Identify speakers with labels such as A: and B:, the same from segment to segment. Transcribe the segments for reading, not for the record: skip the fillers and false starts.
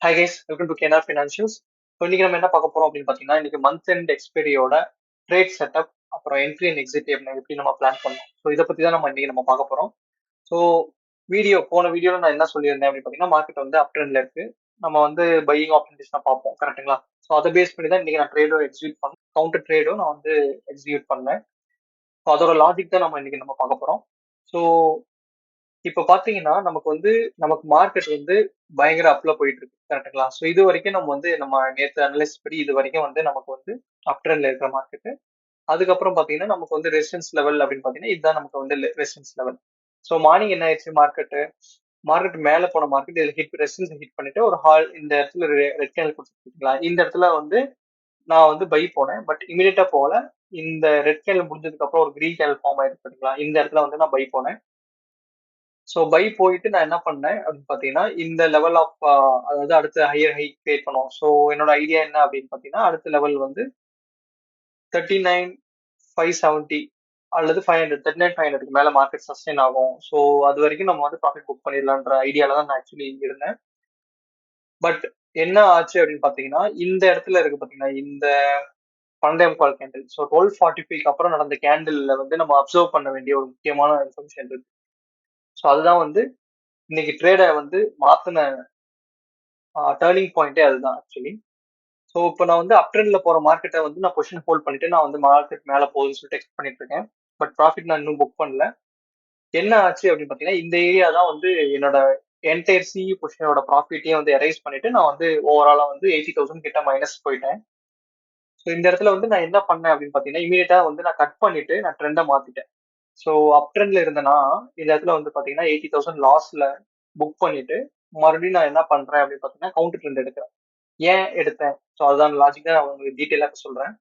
A: Hi guys, welcome to Kenar Financials. So இன்னைக்கு நம்ம என்ன பார்க்க போறோம் அப்படின்னு பார்த்தீங்கன்னா, இன்னைக்கு மந்த் அண்ட் எக்ஸ்பைரியோட ட்ரேட் செட்டப், அப்புறம் என்ட்ரி அண்ட் எக்ஸிட் எப்படி நம்ம பிளான் பண்ணோம். ஸோ இதை பத்தி தான் நம்ம பார்க்க போறோம். ஸோ போன வீடியோல நான் என்ன சொல்லியிருந்தேன் அப்படின்னு பார்த்தீங்கன்னா, மார்க்கெட் வந்து அப் ட்ரெண்ட்ல இருக்கு. நம்ம வந்து பையிங் ஆப்பர்ச்சுனிட்டிஸ் தான் பார்ப்போம், கரெக்ட்டுங்களா? ஸோ அதை பேஸ் பண்ணி தான் இன்னைக்கு நான் ட்ரேடும் எக்ஸிக்யூட் பண்ணேன், கவுண்டர் ட்ரேடும் நான் வந்து எக்ஸிக்யூட் பண்ணேன். ஸோ அதோட லாஜிக் தான் நம்ம இன்னைக்கு பார்க்க போறோம். ஸோ இப்போ பாத்தீங்கன்னா நமக்கு மார்க்கெட் வந்து பயங்கர அப்ல போயிட்டு இருக்கு, கரெக்ட்டுங்களா? ஸோ இது வரைக்கும் நம்ம நேற்று அனலைஸ் படி இது வரைக்கும் நமக்கு வந்து அப் ட்ரெண்ட்ல இருக்கிற மார்க்கெட். அதுக்கப்புறம் பாத்தீங்கன்னா நமக்கு வந்து ரெசிஸ்டன்ஸ் லெவல் அப்படின்னு பாத்தீங்கன்னா இதுதான் நமக்கு வந்து ரெசிஸ்டன்ஸ் லெவல். ஸோ மார்னிங் என்ன ஆயிடுச்சு, மார்க்கெட் மேல போன மார்க்கெட் இதுல ரெசிஸ்டன்ஸ் ஹிட் பண்ணிட்டு ஒரு ஹால் இந்த இடத்துல ரெட் கேண்டில் கொடுத்துருக்கீங்களா, இந்த இடத்துல வந்து நான் வந்து பை போனேன். பட் இமீடியட்டா போகல. இந்த ரெட் கேண்டில் முடிஞ்சதுக்கு அப்புறம் ஒரு கிரீன் கேண்டில் ஃபார்ம் ஆயிருக்கு பாத்தீங்களா, இந்த இடத்துல வந்து நான் பை போனேன். ஸோ பை போயிட்டு நான் என்ன பண்ணேன் அப்படின்னு பார்த்தீங்கன்னா, இந்த லெவல் ஆஃப் அதாவது அடுத்த ஹையர் ஹை கிரியேட் பண்ணுவோம். ஸோ என்னோட ஐடியா என்ன அப்படின்னு பார்த்தீங்கன்னா, அடுத்த லெவல் வந்து 39,570 அல்லது 500, 39,500க்கு மேல மார்க்கெட் சஸ்டெயின் ஆகும். ஸோ அது வரைக்கும் நம்ம வந்து ப்ராஃபிட் புக் பண்ணிடலான்ற ஐடியால தான் நான் ஆக்சுவலி இருந்தேன். பட் என்ன ஆச்சு அப்படின்னு பார்த்தீங்கன்னா, இந்த இடத்துல இருக்கு பார்த்தீங்கன்னா, இந்த 12 கேண்டில். ஸோ 12:45க்கு அப்புறம் நடந்த கேண்டில்ல வந்து நம்ம அப்சர்வ் பண்ண வேண்டிய ஒரு முக்கியமான இன்ஃபர்மேஷன் இருக்கு. ஸோ அதுதான் வந்து இன்னைக்கு ட்ரேடை வந்து மாத்தின டேர்னிங் பாயிண்டே அதுதான் ஆக்சுவலி. ஸோ இப்போ நான் வந்து அப் ட்ரெண்ட்ல போற மார்க்கெட்டை வந்து நான் பொசிஷன் ஹோல்ட் பண்ணிட்டு நான் வந்து மார்க்கெட் மேல போகுதுன்னு சொல்லிட்டு எக்ஸ்பெக்ட் பண்ணிட்டு இருக்கேன். பட் ப்ராஃபிட் நான் இன்னும் புக் பண்ணல. என்ன ஆச்சு அப்படின்னு பார்த்தீங்கன்னா, இந்த ஏரியா தான் வந்து என்னோட என்டையர் சிஇ பொசிஷனோட ப்ராஃபிட்டையும் வந்து எரைஸ் பண்ணிட்டு நான் வந்து ஓவராலா வந்து 80,000 கிட்ட மைனஸ் போயிட்டேன். ஸோ இந்த இடத்துல வந்து நான் என்ன பண்ணேன் அப்படின்னு பார்த்தீங்கன்னா, இமீடியட்டா வந்து நான் கட் பண்ணிட்டு நான் ட்ரெண்டை மாத்திட்டேன். ஸோ அப் ட்ரெண்ட்ல இருந்தேன்னா இந்த இடத்துல வந்து பார்த்தீங்கன்னா 80,000 லாஸ்ல புக் பண்ணிட்டு மறுபடியும் நான் என்ன பண்றேன் அப்படின்னு பார்த்தீங்கன்னா கவுண்டர் ட்ரெண்ட் எடுக்கிறேன். ஏன் எடுத்தேன்? ஸோ அதுதான் லாஜிக் தான் நான் உங்களுக்கு டீட்டெயிலாக சொல்றேன்.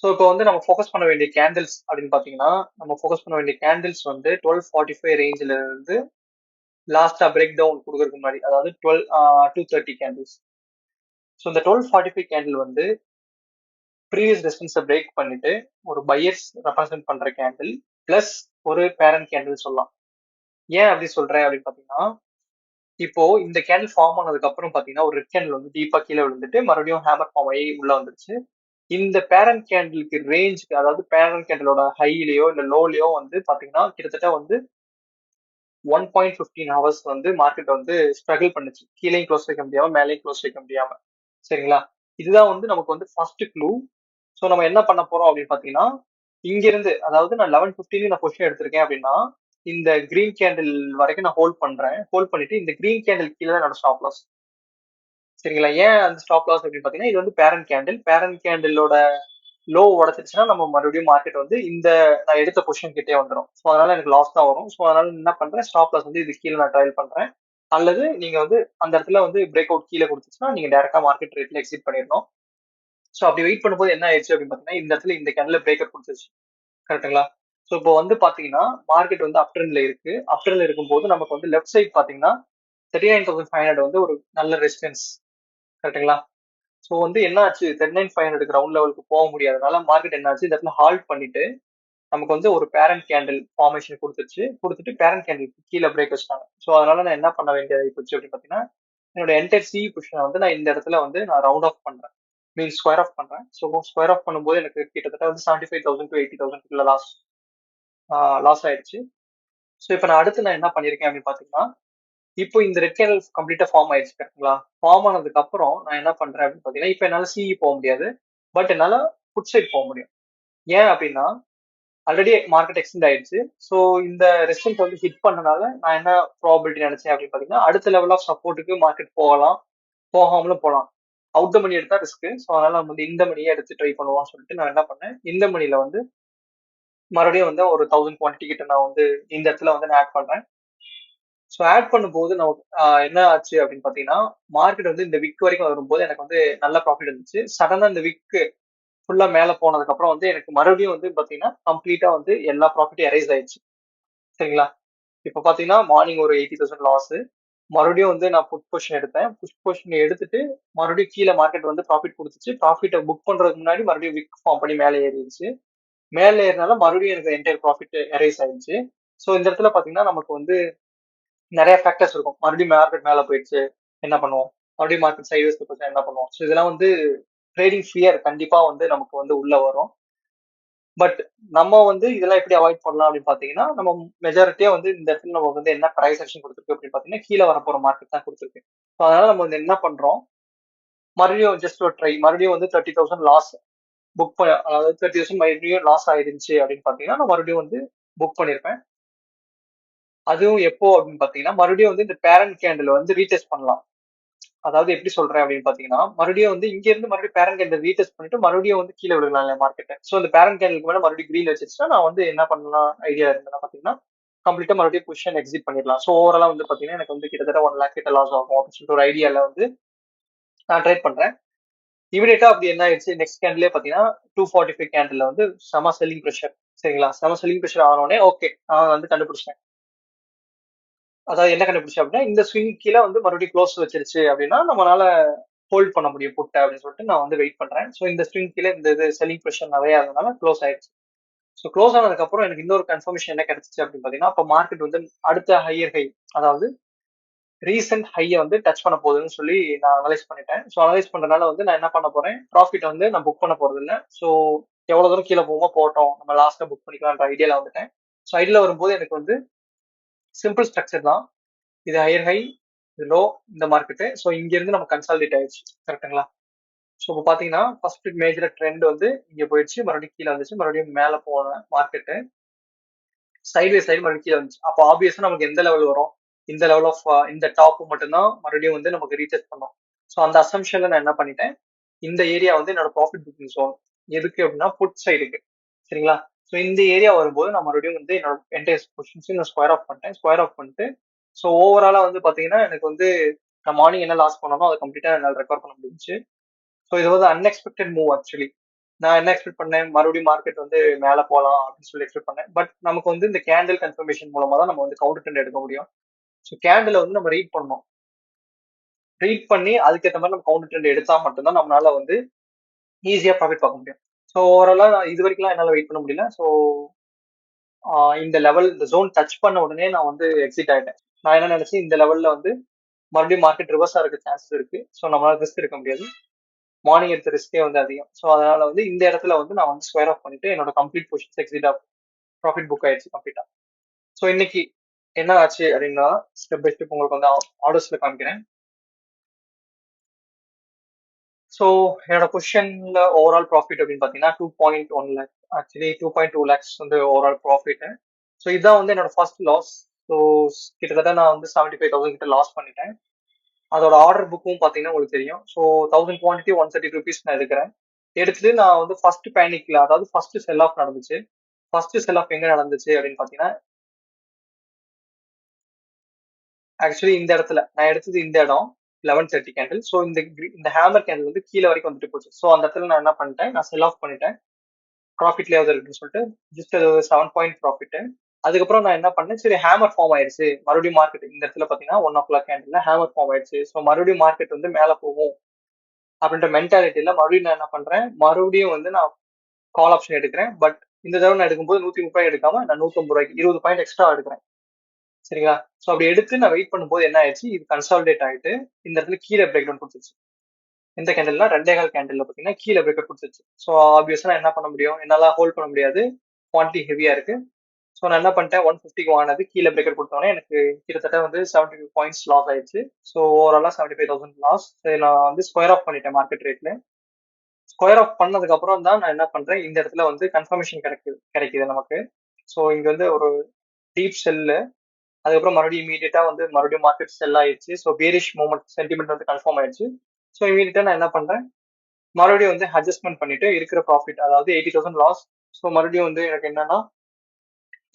A: ஸோ இப்போ வந்து நம்ம ஃபோக்கஸ் பண்ண வேண்டிய கேண்டில்ஸ் அப்படின்னு பார்த்தீங்கன்னா, நம்ம ஃபோக்கஸ் பண்ண வேண்டிய கேண்டில்ஸ் வந்து 12:45 ரேஞ்சில் இருந்து லாஸ்டா பிரேக் டவுன் கொடுக்கறதுக்கு முன்னாடி, அதாவது 230 கேண்டில்ஸ். ஸோ இந்த 12:45 கேண்டில் வந்து ப்ரீவியஸ் ரெசிஸ்டன்ஸை பிரேக் பண்ணிட்டு ஒரு பையர்ஸ் ரெப்ரசென்ட் பண்ற கேண்டில் பிளஸ் ஒரு பேரண்ட் கேண்டில் சொல்லலாம். ஏன் அப்படி சொல்றேன் அப்படின்னு பார்த்தீங்கன்னா, இப்போ இந்த கேண்டில் ஃபார்ம் ஆனதுக்கு அப்புறம் பாத்தீங்கன்னா ஒரு ரெட் கேண்டில் வந்து டீப்பா கீழே விழுந்துட்டு மறுபடியும் ஹேமர் ஃபார்ம் ஆகி உள்ள வந்துருச்சு. இந்த பேரண்ட் கேண்டிலுக்கு ரேஞ்சுக்கு, அதாவது பேரண்ட் கேண்டிலோட ஹைலயோ இல்ல லோலயோ வந்து பாத்தீங்கன்னா கிட்டத்தட்ட வந்து 1.15 ஹவர்ஸ் வந்து மார்க்கெட் வந்து ஸ்ட்ரகிள் பண்ணுச்சு. கீழேயும் க்ளோஸ் வைக்க முடியாம மேலேயும் க்ளோஸ் வைக்க முடியாம. சரிங்களா? இதுதான் வந்து நமக்கு வந்து ஃபர்ஸ்ட் க்ளூ. ஸோ நம்ம என்ன பண்ண போறோம் அப்படின்னு பாத்தீங்கன்னா, இங்க இருந்து அதாவது நான் 11:15 நான் பொசிஷன் எடுத்திருக்கேன் அப்படின்னா இந்த கிரீன் கேண்டில் வரைக்கும் நான் ஹோல்ட் பண்றேன். ஹோல்ட் பண்ணிட்டு இந்த கிரீன் கேண்டில் கீழே தான் என்னோட ஸ்டாப் லாஸ். சரிங்களா? ஏன் அந்த ஸ்டாப் லாஸ் அப்படின்னு பாத்தீங்கன்னா, இது வந்து பேரண்ட் கேண்டிலோட லோ உடச்சிருச்சுன்னா நம்ம மறுபடியும் மார்க்கெட் வந்து இந்த நான் எடுத்த பொசிஷன் கிட்டே வந்துடும். ஸோ அதனால எனக்கு லாஸ் தான் வரும். ஸோ அதனால என்ன பண்றேன், ஸ்டாப் லாஸ் வந்து இது கீழே நான் ட்ரையல் பண்றேன். அல்லது நீங்க வந்து அந்த இடத்துல வந்து பிரேக் அவுட் கீழே கொடுத்துச்சுன்னா நீங்க டேரக்டா மார்க்கெட் ரேட்ல எக்ஸிட் பண்ணிடணும். ஸோ அப்படி வெயிட் பண்ணும்போது என்ன ஆயிடுச்சு அப்படின்னு பாத்தீங்கன்னா, இந்த இடத்துல இந்த கேண்டில் பிரேக் அவுட் கொடுத்துருச்சு, கரெக்டுங்களா? ஸோ இப்போ வந்து பாத்தீங்கன்னா மார்க்கெட் வந்து அப் ட்ரெண்ட்ல இருக்கு. அப் ட்ரெண்ட்ல இருக்கும்போது நமக்கு வந்து லெஃப்ட் சைட் பாத்தீங்கன்னா 39,500 வந்து ஒரு நல்ல ரெசிஸ்டன்ஸ், கரெக்டுங்களா? ஸோ வந்து என்ன ஆச்சு, 39,500 கிரவுண்ட் லெவலுக்கு போக முடியாதனால மார்க்கெட் என்ன ஆச்சு, இந்த இடத்துல ஹால்ட் பண்ணிட்டு நமக்கு வந்து ஒரு பேரண்ட் கேண்டில் ஃபார்மேஷன் கொடுத்துட்டு பேரண்ட் கேண்டில் கீழே பிரேக் வச்சிட்டாங்க. ஸோ அதனால நான் என்ன பண்ண வேண்டியது போச்சு அப்படின்னு பாத்தீங்கன்னா, என்னோட என்டையர் சி பொசிஷனை வந்து நான் இந்த இடத்துல வந்து நான் ரவுண்ட் ஆஃப் பண்றேன், மீன் ஸ்கொயர் ஆஃப் பண்றேன். ஸோ ஸ்கொயர் ஆஃப் பண்ணும்போது எனக்கு கிட்டத்தட்ட வந்து 75,000 to 80,000 லாஸ் ஆயிடுச்சு. ஸோ இப்போ நான் அடுத்து நான் என்ன பண்ணிருக்கேன் அப்படின்னு பாத்தீங்கன்னா, இப்போ இந்த ரெட் கேண்டில் கம்ப்ளீட்டா ஃபார்ம் ஆயிடுச்சு, கரெக்டுங்களா? ஃபார்ம் ஆனதுக்கு அப்புறம் நான் என்ன பண்றேன் அப்படின்னு பாத்தீங்கன்னா, இப்போ என்னால சிஇ போக முடியாது. பட் என்னால புட் சைட் போக முடியும். ஏன் அப்படின்னா ஆல்ரெடி மார்க்கெட் எக்ஸ்டெண்ட் ஆயிடுச்சு. ஸோ இந்த ரெசிஸ்டன்ஸ் வந்து ஹிட் பண்ணனால நான் என்ன ப்ராபபிலிட்டி நினைச்சேன் அப்படின்னு பாத்தீங்கன்னா, அடுத்த லெவல் ஆஃப் சப்போர்ட்டுக்கு மார்க்கெட் போகலாம், போகாமலும் போகலாம். அவுட் த மணி எடுத்தா ரிஸ்க். ஸோ அதனால நம்ம வந்து இந்த மணியை எடுத்து ட்ரை பண்ணுவோம்னு சொல்லிட்டு நான் என்ன பண்ணேன், இந்த மணியில வந்து மறுபடியும் வந்து ஒரு 1000 குவான்டிட்டி கிட்ட நான் வந்து இந்த இடத்துல வந்து நான் ஆட் பண்றேன். ஸோ ஆட் பண்ணும்போது நமக்கு என்ன ஆச்சு அப்படின்னு பாத்தீங்கன்னா, மார்க்கெட் வந்து இந்த விக் வரைக்கும் வரும்போது எனக்கு வந்து நல்ல ப்ராஃபிட் இருந்துச்சு. சடனா இந்த விக் ஃபுல்லா மேல போனதுக்கு அப்புறம் வந்து எனக்கு மறுபடியும் வந்து பாத்தீங்கன்னா கம்ப்ளீட்டா வந்து எல்லா ப்ராஃபிட்டும் எரைஸ் ஆயிடுச்சு. சரிங்களா? இப்ப பாத்தீங்கன்னா மார்னிங் ஒரு 80,000 லாஸ். மறுபடியும் வந்து நான் புட் பொசிஷன் எடுத்தேன். புட் பொசிஷன் எடுத்துட்டு மறுபடியும் கீழே மார்க்கெட் வந்து ப்ராஃபிட் கொடுத்துச்சு. ப்ராஃபிட்டை புக் பண்றதுக்கு முன்னாடி மறுபடியும் விக் ஃபார்ம் பண்ணி மேலே ஏறிடுச்சு. மேலே ஏறினால மறுபடியும் எனக்கு என்டையர் ப்ராஃபிட் எரைஸ் ஆயிடுச்சு. ஸோ இந்த இடத்துல பாத்தீங்கன்னா நமக்கு வந்து நிறைய ஃபேக்டர்ஸ் இருக்கும். மறுபடியும் மார்க்கெட் மேல போயிடுச்சு, என்ன பண்ணுவோம், மறுபடியும் மார்க்கெட் சைட்வேஸ்ல போச்சுன்னா என்ன பண்ணுவோம். ஸோ இதெல்லாம் வந்து ட்ரேடிங் ஃபியர் கண்டிப்பா வந்து நமக்கு வந்து உள்ள வரும். பட் நம்ம வந்து இதெல்லாம் எப்படி அவாய்ட் பண்ணலாம் அப்படின்னு பாத்தீங்கன்னா, நம்ம மெஜாரிட்டியா வந்து இந்த இடத்துல நம்ம வந்து என்ன பிரைஸ் ஆக்ஷன் கொடுத்துருக்கு அப்படின்னு பாத்தீங்கன்னா, கீழே வரப்போற மார்க்கெட் தான் கொடுத்துருக்கு. ஸோ அதனால நம்ம வந்து என்ன பண்றோம், மறுபடியும் ஜஸ்ட் ஒரு ட்ரை, மறுபடியும் வந்து 30,000 லாஸ் புக் பண்ண, அதாவது 30,000 மறுபடியும் லாஸ் ஆயிருந்துச்சு அப்படின்னு பாத்தீங்கன்னா, நான் மறுபடியும் வந்து புக் பண்ணிருப்பேன். அதுவும் எப்போ அப்படின்னு பாத்தீங்கன்னா, மறுபடியும் வந்து இந்த பேரண்ட் கேண்டில் வந்து ரீடெஸ்ட் பண்ணலாம். அதாவது எப்படி சொல்றேன் அப்படின்னு பாத்தீங்கன்னா, மறுபடியும் வந்து இங்க இருந்து மறுபடியும் பேரண்ட் கேண்டில் ரீடெஸ்ட் பண்ணிட்டு மறுபடியும் வந்து கீழே விடலாம் மார்க்கெட். ஸோ அந்த பேரண்ட் கேண்டிலுக்கு மேல மறுபடியும் கிரீன் வச்சிருச்சுன்னா நான் வந்து என்ன பண்ணலாம் ஐடியா இருந்தேன்னா பாத்தீங்கன்னா, கம்ப்ளீட்டா மறுபடியும் பொசிஷன் எக்ஸிட் பண்ணிடலாம். ஸோ ஓவராலா வந்து பாத்தீங்கன்னா எனக்கு வந்து கிட்டத்தட்ட 1 lakh கிட்ட லாஸ் ஆகும் அப்படின்னு சொல்லிட்டு ஒரு ஐடியால வந்து நான் ட்ரேட் பண்றேன். இமீடியட்டா அப்படி என்ன ஆயிடுச்சு, நெக்ஸ்ட் கேண்டிலே பாத்தீங்கன்னா 245 கேண்டில் வந்து செம செல்லிங் ப்ரெஷர். சரிங்களா, செம செல்லிங் ப்ரெஷர் ஆனோடனே ஓகே நான் வந்து கண்டுபிடிச்சேன். அதாவது என்ன கண்டுபிடிச்சேன் அப்படின்னா, இந்த ஸ்விங் கீழே வந்து மறுபடியும் க்ளோஸ் வச்சிருச்சு அப்படின்னா நம்மளால ஹோல்ட் பண்ண முடியும் புட்டை அப்படின்னு சொல்லிட்டு நான் வந்து வெயிட் பண்றேன். ஸோ இந்த ஸ்விங் கீழே இந்த இது செல்லிங் ப்ரெஷர் நிறைய இருந்தனால க்ளோஸ் ஆயிடுச்சு. ஸோ க்ளோஸ் ஆனதுக்கு அப்புறம் எனக்கு இன்னொரு கன்ஃபர்மேஷன் என்ன கிடைச்சிச்சு அப்படின்னு பாத்தீங்கன்னா, அப்போ மார்க்கெட் வந்து அடுத்த ஹையர் ஹை, அதாவது ரீசெண்ட் ஹையை வந்து டச் பண்ண போகுதுன்னு சொல்லி நான் அனலைஸ் பண்ணிட்டேன். ஸோ அனலைஸ் பண்றதுனால வந்து நான் என்ன பண்ண போறேன், ப்ராஃபிட் வந்து நான் புக் பண்ண போறது இல்லை. ஸோ எவ்வளவு தூரம் கீழே போகுமோ போட்டோம், நம்ம லாஸ்ட்டா புக் பண்ணிக்கலாம்ன்ற ஐடியால வந்துட்டேன். ஸோ ஐடியால வரும்போது எனக்கு வந்து சிம்பிள் ஸ்ட்ரக்சர் தான். இது ஹையர் ஹை, இது லோ, இந்த மார்க்கெட்டு. ஸோ இங்க இருந்து நம்ம கன்சாலிடேட் ஆயிடுச்சு. கரெக்ட்டுங்களா? ஸோ இப்போ பாத்தீங்கன்னா ஃபர்ஸ்ட் மேஜர் ட்ரெண்ட் வந்து இங்க போயிடுச்சு, மறுபடியும் கீழே வந்துச்சு, மறுபடியும் மேல போன மார்க்கெட்டு சைட்வே சைடு மறுபடியும் கீழே வந்துச்சு. அப்போ ஆப்வியஸா நமக்கு எந்த லெவல் வரும், இந்த லெவல் ஆஃப் இந்த டாப் மட்டும்தான் மறுபடியும் வந்து நமக்கு ரீடெஸ்ட் பண்ணோம். ஸோ அந்த அசம்ஷன்ல நான் என்ன பண்ணிட்டேன், இந்த ஏரியா வந்து என்னோட ப்ராஃபிட் புக்கிங் ஜோன். எதுக்கு அப்படின்னா புட் சைடுக்கு. சரிங்களா? ஸோ இந்த ஏரியா வரும்போது நான் மறுபடியும் வந்து என்னோட என்டையர் பொசிஷன்ஸ் நான் ஸ்கொயர் ஆஃப் பண்ணிட்டேன். ஸ்கொயர் ஆஃப் பண்ணிட்டு ஸோ ஓவராலா வந்து பாத்தீங்கன்னா எனக்கு வந்து நான் மார்னிங் என்ன லாஸ் பண்ணனோ அதை கம்ப்ளீட்டா என்னால் ரெக்கவர் பண்ண முடிஞ்சுச்சு. ஸோ இது வந்து அன்எக்ஸ்பெக்டட் மூவ் ஆக்சுவலி. நான் என்ன எக்ஸ்பெக்ட் பண்ணேன், மறுபடியும் மார்க்கெட் வந்து மேல போகலாம் அப்படின்னு சொல்லி எக்ஸ்பெக்ட் பண்ணேன். பட் நமக்கு வந்து இந்த கேண்டில் கன்ஃபர்மேஷன் மூலமா தான் நம்ம வந்து கவுண்டர் ட்ரெண்ட் எடுக்க முடியும். ஸோ கேண்டில் வந்து நம்ம ரீட் பண்ணோம். ரீட் பண்ணி அதுக்கேற்ற மாதிரி நம்ம கவுண்டர் ட்ரெண்ட் எடுத்தா மட்டும்தான் நம்மளால வந்து ஈஸியா ப்ராஃபிட் பார்க்க முடியும். ஸோ ஓவராலா இது வரைக்கும் என்னால வெயிட் பண்ண முடியல. ஸோ இந்த லெவல், இந்த ஜோன் டச் பண்ண உடனே நான் வந்து எக்ஸிட் ஆயிட்டேன். நான் என்ன நினைச்சேன், இந்த லெவல்ல வந்து மறுபடியும் மார்க்கெட் ரிவர்ஸா இருக்க சான்சஸ் இருக்கு. ஸோ நம்மளால ரிஸ்க் எடுக்க முடியாது. மார்னிங் எடுத்த ரிஸ்கே வந்து அதிகம். ஸோ அதனால வந்து இந்த இடத்துல வந்து நான் வந்து ஸ்கொயர் ஆஃப் பண்ணிட்டு என்னோட complete position exit of profit book ஆயிடுச்சு கம்ப்ளீட்டா. ஸோ இன்னைக்கு என்ன ஆச்சு அப்படின்னா, ஸ்டெப் பை ஸ்டெப் உங்களுக்கு வந்து ஆர்டர்ஸ்ல காமிக்கிறேன். ஸோ என்னோட பொசிஷன்ல ஓவரால் ப்ராஃபிட் அப்படின்னு பார்த்தீங்கன்னா 2.1 லேக், ஆக்சுவலி 2.2 லேக்ஸ் வந்து ஓவரால் ப்ராஃபிட். ஸோ இதுதான் வந்து என்னோட ஃபர்ஸ்ட் லாஸ். ஸோ கிட்டத்தட்ட நான் வந்து 75,000 கிட்ட லாஸ் பண்ணிட்டேன். அதோட ஆர்டர் புக்கும் பார்த்தீங்கன்னா உங்களுக்கு தெரியும். ஸோ 1000 குவான்டிட்டி 130 ருபீஸ் நான் எடுக்கிறேன். எடுத்துட்டு நான் வந்து ஃபர்ஸ்ட் பேனிக்ல, அதாவது ஃபர்ஸ்ட் செல் ஆஃப் நடந்துச்சு. ஃபர்ஸ்ட் செல் ஆஃப் எங்க நடந்துச்சு அப்படின்னு பார்த்தீங்கன்னா, ஆக்சுவலி இந்த இடத்துல நான் எடுத்தது இந்த இடம் 11:30 கேண்டில். ஸோ இந்த ஹேமர் கேண்டில் வந்து கீழே வரைக்கும் வந்துட்டு போச்சு. ஸோ அந்த இடத்துல நான் என்ன பண்ணிட்டேன், நான் செல் ஆஃப் பண்ணிட்டேன். ப்ராஃபிட்லேயாவது இருக்குன்னு சொல்லிட்டு ஜஸ்ட் அது 7 பாயிண்ட் ப்ராஃபிட். அதுக்கப்புறம் நான் என்ன பண்ணேன், சரி ஹேமர் ஃபார்ம் ஆயிடுச்சு, மறுபடியும் மார்க்கெட் இந்த இடத்துல பாத்தீங்கன்னா 1 o'clock கேண்டில் ஹேமர் ஃபார்ம் ஆயிடுச்சு. ஸோ மறுபடியும் மார்க்கெட் வந்து மேல போகும் அப்படின்ற மென்டாலிட்டியில மறுபடியும் நான் என்ன பண்றேன், மறுபடியும் வந்து நான் கால் ஆப்ஷன் எடுக்கிறேன். பட் இந்த தடவை நான் எடுக்கும்போது 130 எடுக்காம நான் 150 20 பாயிண்ட் எக்ஸ்ட்ரா எடுக்கிறேன். சரிங்களா? ஸோ அப்படி எடுத்து நான் வெயிட் பண்ணும்போது என்ன ஆயிடுச்சு, இது கன்சாலிடேட் ஆயிட்டு இந்த இடத்துல கீழே பிரேக் டவுன் கொடுத்துருச்சு. இந்த கேண்டில்னா 2.25 கேண்டில்ல பாத்தீங்கன்னா கீழே பிரேக் கொடுத்துருச்சு. ஸோ ஆப்வியஸா நான் என்ன பண்ண முடியும், என்னால ஹோல்ட் பண்ண முடியாது, குவான்டிட்டி ஹெவியா இருக்கு. ஸோ நான் என்ன பண்ணிட்டேன், 150க்கு வாங்கினது கீழே பிரேக்கர் கொடுத்தோன்னே எனக்கு கிட்டத்தட்ட வந்து 75 பாயிண்ட்ஸ் லாஸ் ஆயிடுச்சு. ஸோ ஓவராலா 75,000 லாஸ். நான் வந்து ஸ்கொயர் ஆஃப் பண்ணிட்டேன் மார்க்கெட் ரேட்ல. ஸ்கொயர் ஆஃப் பண்ணதுக்கு அப்புறம் தான் நான் என்ன பண்றேன், இந்த இடத்துல வந்து கன்ஃபர்மேஷன் கிடைக்குது நமக்கு. ஸோ இங்க வந்து ஒரு டீப் செல்லு, அதுக்கப்புறம் மறுபடியும் இமீடியட்டா வந்து மறுபடியும் மார்க்கெட் செல் ஆயிடுச்சு. ஸோ பேரிஷ் மூவ்மெண்ட் சென்டிமெண்ட் வந்து கன்ஃபார்ம் ஆயிடுச்சு. ஸோ இமீடியட்டா நான் என்ன பண்றேன், மறுபடியும் வந்து அட்ஜஸ்ட்மெண்ட் பண்ணிட்டு இருக்கிற ப்ராஃபிட், அதாவது 80,000 லாஸ். ஸோ மறுபடியும் வந்து எனக்கு என்னன்னா,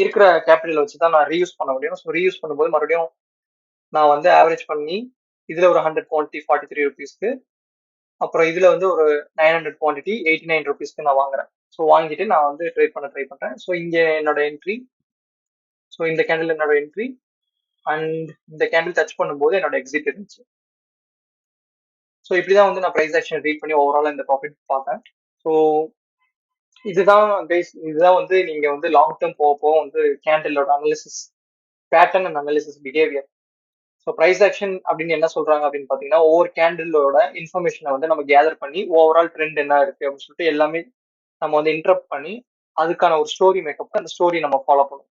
A: இருக்கிற கேபிட்டல் வச்சு தான் நான் ரீயூஸ் பண்ண முடியும். ஸோ ரீயூஸ் பண்ணும்போது மறுபடியும் நான் வந்து ஆவரேஜ் பண்ணி இதுல ஒரு 100 குவான்டிட்டி 43 ருபீஸ்க்கு, அப்புறம் இதுல வந்து ஒரு 900 குவான்டிட்டி 89 ருபீஸ்க்கு நான் வாங்குறேன். ஸோ வாங்கிட்டு நான் வந்து ட்ரேட் பண்ண ட்ரை பண்றேன். ஸோ இங்க என்னோட என்ட்ரி, ஸோ இந்த கேண்டில் என்னோட என்ட்ரி, அண்ட் இந்த கேண்டில் டச் பண்ணும்போது என்னோட எக்ஸிட் இருந்துச்சு. ஸோ இப்படிதான் வந்து நான் ப்ரைஸ் ஆக்ஷன் ரீட் பண்ணி ஓவரால் இந்த ப்ராஃபிட் பார்த்தேன். ஸோ இதுதான் கைஸ், இதுதான் வந்து நீங்க வந்து லாங் டேர்ம் போக போக வந்து கேண்டிலோட analysis, pattern and analysis, behaviour. So price action அப்படின்னு என்ன சொல்றாங்க அப்படின்னு பார்த்தீங்கன்னா, ஒவ்வொரு கேண்டிலோட இன்ஃபர்மேஷனை வந்து நம்ம கேதர் பண்ணி ஓவரால் ட்ரெண்ட் என்ன இருக்கு அப்படின்னு சொல்லிட்டு எல்லாமே நம்ம வந்து இன்டரப்ட் பண்ணி அதுக்கான ஒரு ஸ்டோரி மேக்கப், அந்த ஸ்டோரி நம்ம ஃபாலோ பண்ணுவோம்.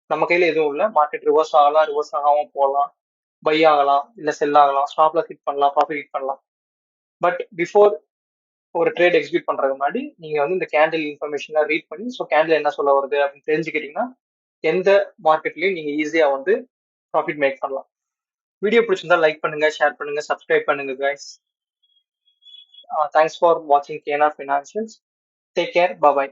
A: நம்ம கையில எதுவும் இல்லை. மார்க்கெட் ரிவர்ஸ் ஆகலாம், ரிவர்ஸ் ஆகாம போகலாம், பை ஆகலாம், இல்ல செல் ஆகலாம், ஸ்டாப்ல ஹிட் பண்ணலாம், ப்ராஃபிட் ஹிட் பண்ணலாம். பட் பிஃபோர் ஒரு ட்ரேட் எக்ஸிக்யூட் பண்றதுக்கு முன்னாடி நீங்க வந்து இந்த கேண்டில் இன்ஃபர்மேஷனை ரீட் பண்ணி, ஸோ கேண்டில் என்ன சொல்ல வருது அப்படின்னு தெரிஞ்சுக்கிட்டீங்கன்னா எந்த மார்க்கெட்லயும் நீங்க ஈஸியா வந்து ப்ராஃபிட் மேக் பண்ணலாம். வீடியோ பிடிச்சிருந்தா லைக் பண்ணுங்க, ஷேர் பண்ணுங்க, சப்ஸ்கிரைப் பண்ணுங்க கைஸ். தேங்க்ஸ் ஃபார் வாட்சிங் கேனா ஃபினான்ஷியல்ஸ். டேக் கேர், பாய்.